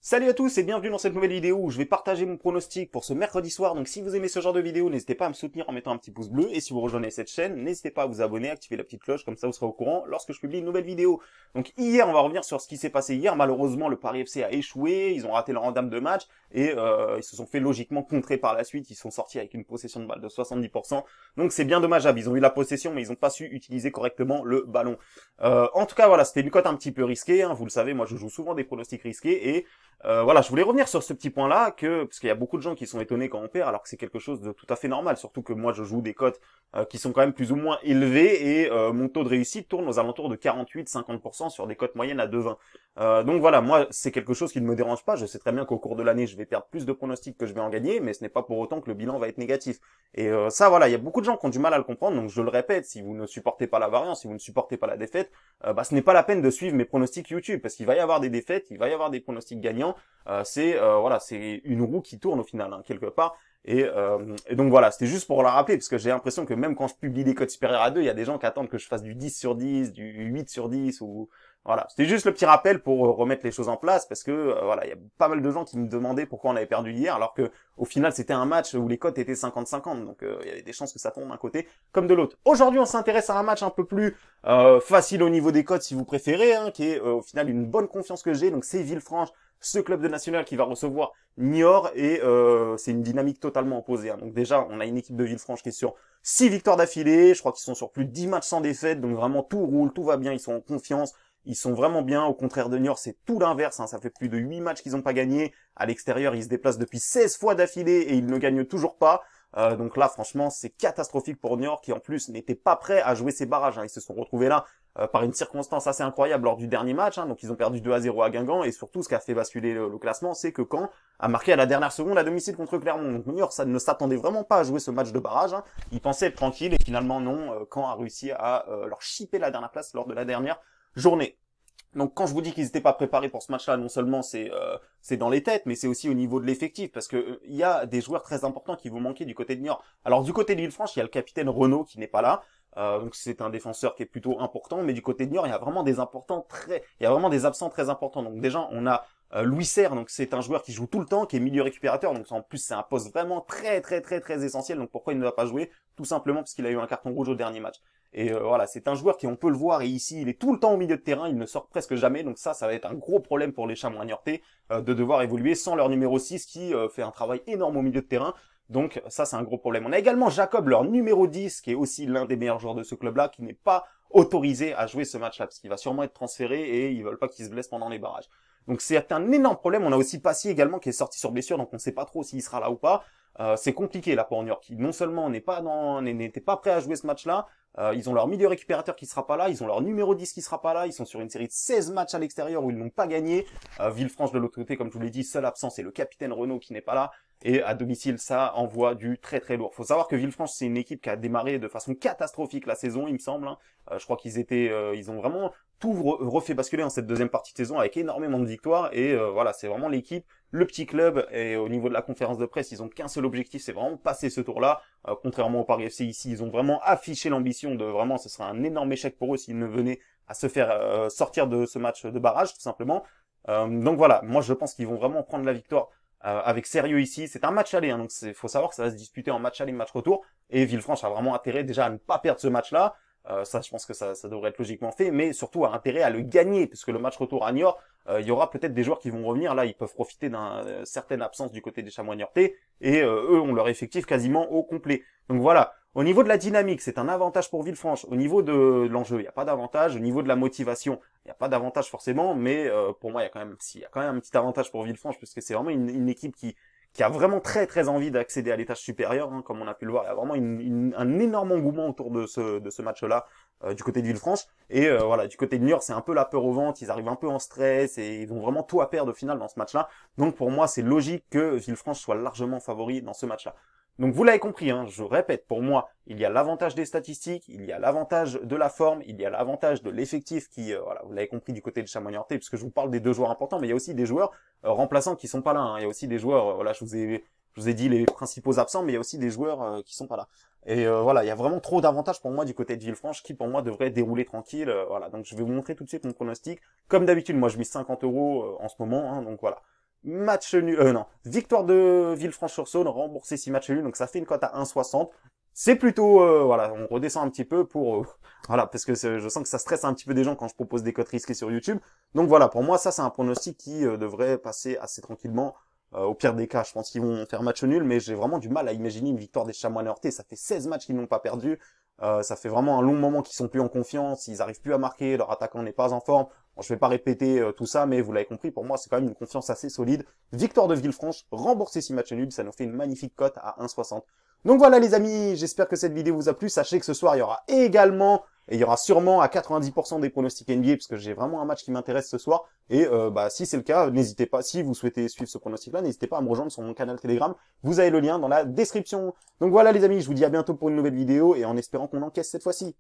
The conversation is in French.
Salut à tous et bienvenue dans cette nouvelle vidéo où je vais partager mon pronostic pour ce mercredi soir. Donc si vous aimez ce genre de vidéo, n'hésitez pas à me soutenir en mettant un petit pouce bleu. Et si vous rejoignez cette chaîne, n'hésitez pas à vous abonner, activer la petite cloche, comme ça vous serez au courant lorsque je publie une nouvelle vidéo. Donc hier, on va revenir sur ce qui s'est passé hier. Malheureusement, le Paris FC a échoué, ils ont raté leur entame de match et ils se sont fait logiquement contrer par la suite. Ils sont sortis avec une possession de balle de 70%. Donc c'est bien dommageable, ils ont eu la possession mais ils n'ont pas su utiliser correctement le ballon. En tout cas, voilà, c'était une cote un petit peu risquée, hein. Vous le savez, moi je joue souvent des pronostics risqués et voilà, je voulais revenir sur ce petit point-là, parce qu'il y a beaucoup de gens qui sont étonnés quand on perd, alors que c'est quelque chose de tout à fait normal, surtout que moi je joue des cotes qui sont quand même plus ou moins élevées, et mon taux de réussite tourne aux alentours de 48-50% sur des cotes moyennes à 2,20. Donc voilà, moi c'est quelque chose qui ne me dérange pas, je sais très bien qu'au cours de l'année je vais perdre plus de pronostics que je vais en gagner, mais ce n'est pas pour autant que le bilan va être négatif. Et ça voilà, il y a beaucoup de gens qui ont du mal à le comprendre, donc je le répète, si vous ne supportez pas la variance, si vous ne supportez pas la défaite, ce n'est pas la peine de suivre mes pronostics YouTube, parce qu'il va y avoir des défaites, il va y avoir des pronostics gagnants. Voilà, c'est une roue qui tourne au final, hein, quelque part. Et donc voilà, c'était juste pour la rappeler, parce que j'ai l'impression que même quand je publie des codes supérieurs à 2, il y a des gens qui attendent que je fasse du 10 sur 10, du 8 sur 10, ou voilà. C'était juste le petit rappel pour remettre les choses en place, parce que voilà, il y a pas mal de gens qui me demandaient pourquoi on avait perdu hier, alors que au final c'était un match où les cotes étaient 50-50, donc il y avait des chances que ça tombe d'un côté comme de l'autre. Aujourd'hui, on s'intéresse à un match un peu plus facile au niveau des cotes, si vous préférez, hein, qui est au final une bonne confiance que j'ai, donc c'est Villefranche, ce club de national qui va recevoir Niort, et c'est une dynamique totalement opposée, hein. Donc déjà, on a une équipe de Villefranche qui est sur 6 victoires d'affilée, je crois qu'ils sont sur plus de 10 matchs sans défaite, donc vraiment tout roule, tout va bien, ils sont en confiance, ils sont vraiment bien. Au contraire de Niort, c'est tout l'inverse, hein. Ça fait plus de 8 matchs qu'ils n'ont pas gagné, à l'extérieur ils se déplacent depuis 16 fois d'affilée et ils ne gagnent toujours pas. Donc là, franchement, c'est catastrophique pour Niort, qui en plus n'était pas prêt à jouer ses barrages, hein. Ils se sont retrouvés là par une circonstance assez incroyable lors du dernier match, hein. Donc ils ont perdu 2-0 à Guingamp, et surtout ce qui a fait basculer le classement, c'est que Caen a marqué à la dernière seconde à domicile contre Clermont. Donc Niort, ça ne s'attendait vraiment pas à jouer ce match de barrage, hein. Ils pensaient être tranquilles et finalement non. Caen a réussi à leur chipper la dernière place lors de la dernière journée. Donc quand je vous dis qu'ils n'étaient pas préparés pour ce match-là, non seulement c'est dans les têtes, mais c'est aussi au niveau de l'effectif, parce que il y a des joueurs très importants qui vont manquer du côté de Niort. Alors du côté de Villefranche, il y a le capitaine Renaud qui n'est pas là, donc c'est un défenseur qui est plutôt important, mais du côté de Niort, il y a vraiment il y a vraiment des absents très importants. Donc déjà, on a Louis Serre, donc c'est un joueur qui joue tout le temps, qui est milieu récupérateur, donc en plus c'est un poste vraiment très essentiel. Donc pourquoi il ne va pas jouer? Tout simplement parce qu'il a eu un carton rouge au dernier match. Et voilà, c'est un joueur qui, on peut le voir, et ici il est tout le temps au milieu de terrain, il ne sort presque jamais, donc ça va être un gros problème pour les Chamois niortais, de devoir évoluer sans leur numéro 6 qui fait un travail énorme au milieu de terrain. Donc ça c'est un gros problème. On a également Jacob, leur numéro 10, qui est aussi l'un des meilleurs joueurs de ce club-là, qui n'est pas autorisé à jouer ce match-là, parce qu'il va sûrement être transféré et ils veulent pas qu'il se blesse pendant les barrages. Donc c'est un énorme problème. On a aussi Passy également qui est sorti sur blessure, donc on ne sait pas trop s'il sera là ou pas. C'est compliqué là pour Niort, qui non seulement n'était pas prêt à jouer ce match-là, ils ont leur milieu récupérateur qui sera pas là, ils ont leur numéro 10 qui sera pas là, ils sont sur une série de 16 matchs à l'extérieur où ils n'ont pas gagné. Villefranche de l'autre côté, comme je vous l'ai dit, seul absent c'est le capitaine Renaud qui n'est pas là, et à domicile ça envoie du très lourd. Faut savoir que Villefranche, c'est une équipe qui a démarré de façon catastrophique la saison, il me semble, hein. Je crois ils ont vraiment tout refait basculer en cette deuxième partie de saison avec énormément de victoires, et voilà, c'est vraiment l'équipe, le petit club, et au niveau de la conférence de presse, ils ont qu'un seul objectif, c'est vraiment passer ce tour-là. Contrairement au Paris FC ici, ils ont vraiment affiché l'ambition de vraiment, ce serait un énorme échec pour eux s'ils ne venaient à se faire sortir de ce match de barrage, tout simplement. Donc voilà, moi je pense qu'ils vont vraiment prendre la victoire avec sérieux ici. C'est un match aller, hein, donc faut savoir que ça va se disputer en match aller, match retour, et Villefranche a vraiment intérêt déjà à ne pas perdre ce match-là. Ça, je pense que ça devrait être logiquement fait, mais surtout a intérêt à le gagner, puisque le match retour à Niort, il y aura peut-être des joueurs qui vont revenir. Là, ils peuvent profiter d'une certaine absence du côté des Chamois niortais, et eux ont leur effectif quasiment au complet. Donc voilà, au niveau de la dynamique, c'est un avantage pour Villefranche. Au niveau de l'enjeu, il n'y a pas d'avantage. Au niveau de la motivation, il n'y a pas d'avantage forcément, mais pour moi, il y a quand même un petit avantage pour Villefranche, puisque c'est vraiment une équipe qui a vraiment très envie d'accéder à l'étage supérieur, hein, comme on a pu le voir. Il y a vraiment un énorme engouement autour de ce match-là, du côté de Villefranche. Et voilà, du côté de Niort, c'est un peu la peur au ventre, ils arrivent un peu en stress, et ils ont vraiment tout à perdre au final dans ce match-là. Donc pour moi, c'est logique que Villefranche soit largement favori dans ce match-là. Donc vous l'avez compris, hein, je répète, pour moi, il y a l'avantage des statistiques, il y a l'avantage de la forme, il y a l'avantage de l'effectif qui, voilà, vous l'avez compris du côté de Chamois niortais, puisque je vous parle des deux joueurs importants, mais il y a aussi des joueurs remplaçants qui sont pas là, hein. Il y a aussi des joueurs, voilà, je vous ai dit les principaux absents, mais il y a aussi des joueurs qui sont pas là. Et voilà, il y a vraiment trop d'avantages pour moi du côté de Villefranche, qui pour moi devrait dérouler tranquille. Voilà, donc je vais vous montrer tout de suite mon pronostic. Comme d'habitude, moi je mise 50 € en ce moment, hein, donc voilà. match nul, non, victoire de Villefranche-sur-Saône, remboursé 6 matchs nuls, donc ça fait une cote à 1,60. C'est plutôt, voilà, on redescend un petit peu pour, voilà, parce que je sens que ça stresse un petit peu des gens quand je propose des cotes risquées sur YouTube. Donc voilà, pour moi, ça c'est un pronostic qui devrait passer assez tranquillement. Au pire des cas, je pense qu'ils vont faire match nul, mais j'ai vraiment du mal à imaginer une victoire des Chamois niortais. Ça fait 16 matchs qu'ils n'ont pas perdu. Ça fait vraiment un long moment qu'ils sont plus en confiance, ils arrivent plus à marquer, leur attaquant n'est pas en forme. Bon, je vais pas répéter tout ça, mais vous l'avez compris, pour moi, c'est quand même une confiance assez solide. Victoire de Villefranche, remboursé 6 matchs nuls, ça nous fait une magnifique cote à 1,60. Donc voilà les amis, j'espère que cette vidéo vous a plu. Sachez que ce soir, il y aura également, et il y aura sûrement à 90% des pronostics NBA, parce que j'ai vraiment un match qui m'intéresse ce soir. Et si c'est le cas, n'hésitez pas, si vous souhaitez suivre ce pronostic-là, n'hésitez pas à me rejoindre sur mon canal Telegram. Vous avez le lien dans la description. Donc voilà les amis, je vous dis à bientôt pour une nouvelle vidéo, et en espérant qu'on encaisse cette fois-ci.